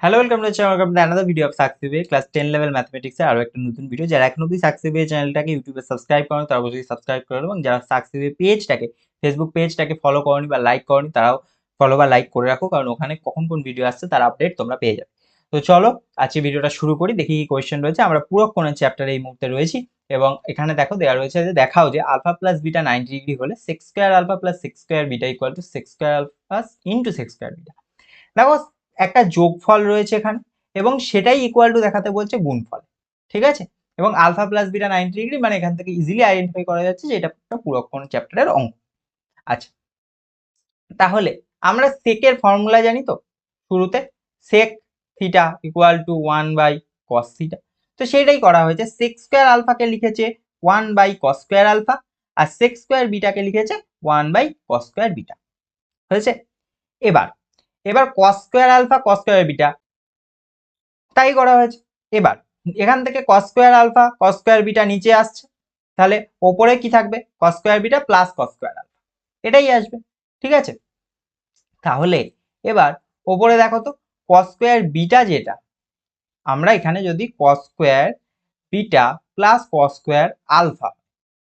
Hello, welcome to another video of সাকসিবে class 10 level ম্যাথমেটিক্সের আরো একটা নতুন ভিডিও। যারা এখনো অবধি সাকসিবে চ্যানেলটাকে ইউটিউবে সাবস্ক্রাইব করেন তারা অবশ্যই সাবস্ক্রাইব করুন, এবং যারা সাকসিবে পেজটাকে ফেসবুক পেজটাকে ফলো করনি বা লাইক করনি তারাও ফলো বা লাইক করে রাখো, কারণ ওখানে কখন কোন ভিডিও আসছে তার আপডেট তোমরা পেয়ে যাবে। তো চলো আজকে ভিডিওটা শুরু করি, দেখি কি কোয়েশ্চেন রয়েছে। আমরা পুরো কোন চ্যাপ্টারে এই মুহূর্তে রয়েছি, এবং এখানে দেখো দেওয়া রয়েছে যে দেখাও যে আলফা প্লাস বিটা 90 ডিগ্রি হলে sec square alpha plus sec square beta equal to sec square alpha into sec square beta. দেখো একটা যোগফল রয়েছে এখানে, এবং সেটাই ইকুয়াল টু দেখাতে বলছে গুণফল, ঠিক আছে। এবং আলফা প্লাস বিটা 90 ডিগ্রি মানে এখান থেকে ইজিলি আইডেন্টিফাই করা যাচ্ছে যে এটা একটা পুরোক্ষণ চ্যাপ্টারের অঙ্ক। আচ্ছা, তাহলে আমরা সেকের ফর্মুলা জানি তো, শুরুতে sec theta equal to 1/cos theta. তো সেটাই করা হয়েছে, সেক স্কোয়ার আলফাকে লিখেছে 1/cos স্কোয়ার আলফা, আর সেক স্কোয়ার বিটাকে লিখেছে 1/cos স্কোয়ার বিটা। হয়েছে। এবার এবার cos square alpha cos square beta তাই করা হয়েছে। এবার এখান থেকে cos square alpha cos square beta নিচে আসছে, তাহলে ওপরে কি থাকবে cos square beta plus cos square alpha, এটাই আসবে, ঠিক আছে। তাহলে এবার ওপরে দেখো তো cos স্কোয়ার বিটা যেটা, আমরা এখানে যদি cos square beta plus cos square alpha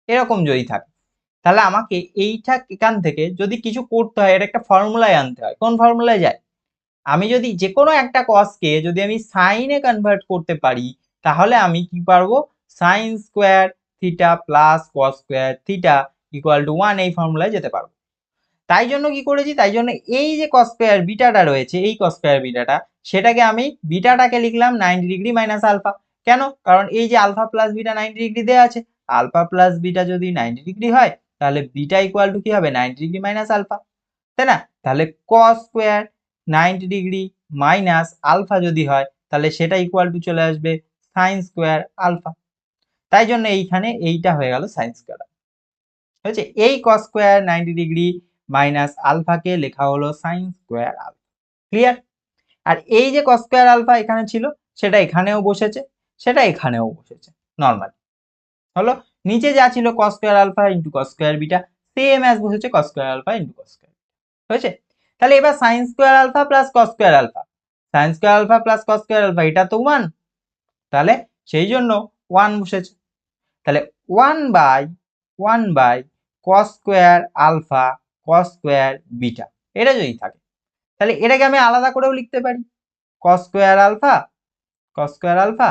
এরকম যদি থাকে, তাহলে আমাকে এইটা এখান থেকে যদি কিছু করতে হয় এটা একটা ফর্মুলায় আনতে হয়। কোন ফর্মুলায় যায়? আমি যদি যে কোনো একটা কসকে যদি আমি সাইনে কনভার্ট করতে পারি, তাহলে আমি কি পারবো, sine square theta plus cos square theta equal two 1 এই ফর্মুলায় যেতে পারবো। তাই জন্য কি করেছি, তাই জন্য এই যে কস স্কোয়ার বিটাটা রয়েছে, এই কস স্কোয়ার বিটাটা, সেটাকে আমি বিটাটাকে লিখলাম 90 ডিগ্রি মাইনাস আলফা। কেন? কারণ এই যে আলফা প্লাস বিটা 90 ডিগ্রি দেওয়া আছে, আলফা প্লাস বিটা যদি 90 ডিগ্রি হয় তাহলে বিটা ইকুয়াল টু কি হবে, 90 ডিগ্রি মাইনাস আলফা, তাই না? তাহলে cos square 90 degree minus alpha যদি হয় তাহলে সেটা ইকুয়াল টু চলে আসবে সাইন স্কোয়ার আলফা। তাই জন্য এইখানে এইটা হয়ে গেল সাইন স্কোয়ার। হয়েছে। এই cos স্কোয়ার 90 ডিগ্রি মাইনাস আলফাকে লেখা হলো সাইন স্কোয়ার আলফা। ক্লিয়ার? আর এই যে cos স্কোয়ার আলফা এখানে ছিল সেটা এখানেও বসেছে, সেটা এখানেও বসেছে নরমালি। হলো। নিচে যা ছিল cos square alpha into cos square beta, same as বসেছে cos square alpha into cos square. হয়েছে। তাহলে এবার sine square alpha plus cos square alpha, sine square alpha plus cos square alpha এটা তো 1, তাহলে সেই জন্য 1 বসেছে। তাহলে 1/1 cos square alpha cos square beta এটা যদি থাকে, তাহলে এটাকে আমি আলাদা করেও লিখতে পারি, cos square alpha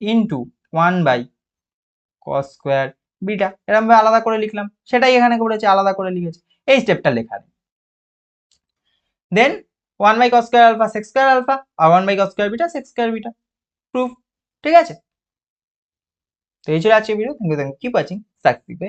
into 1/cos square beta, এরকম ভাবে আলাদা করে লিখলাম, সেটাই এখানে করেছে, আলাদা করে লিখেছে। এই স্টেপটা লেখা নেই। Then 1/cos square alpha sec square alpha, আর 1/cos square beta sec square beta, proof. ঠিক আছে। তো এই ছিল আজকের video. Thank you, keep watching সাকসিবে।